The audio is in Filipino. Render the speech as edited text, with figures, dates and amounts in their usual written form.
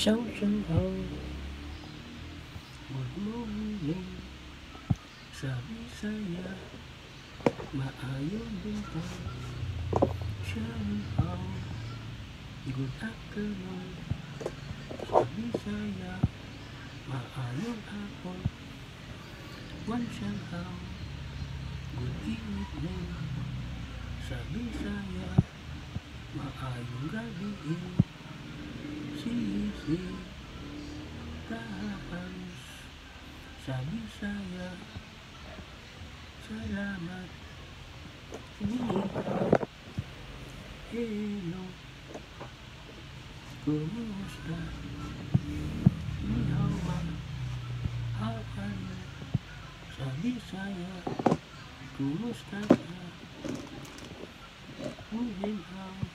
Isang sanghang, good morning, sabi saya, maayong bintang. Sanghang, good afternoon, sabi saya, maayong hapon. One sanghang, good evening, sabi saya, maayong gabi. Sisi kahans, sabi saya, salamat. Hello, kumusta? Ni hao ma, how are you? Sabi saya, kumusta ka? Ni hao.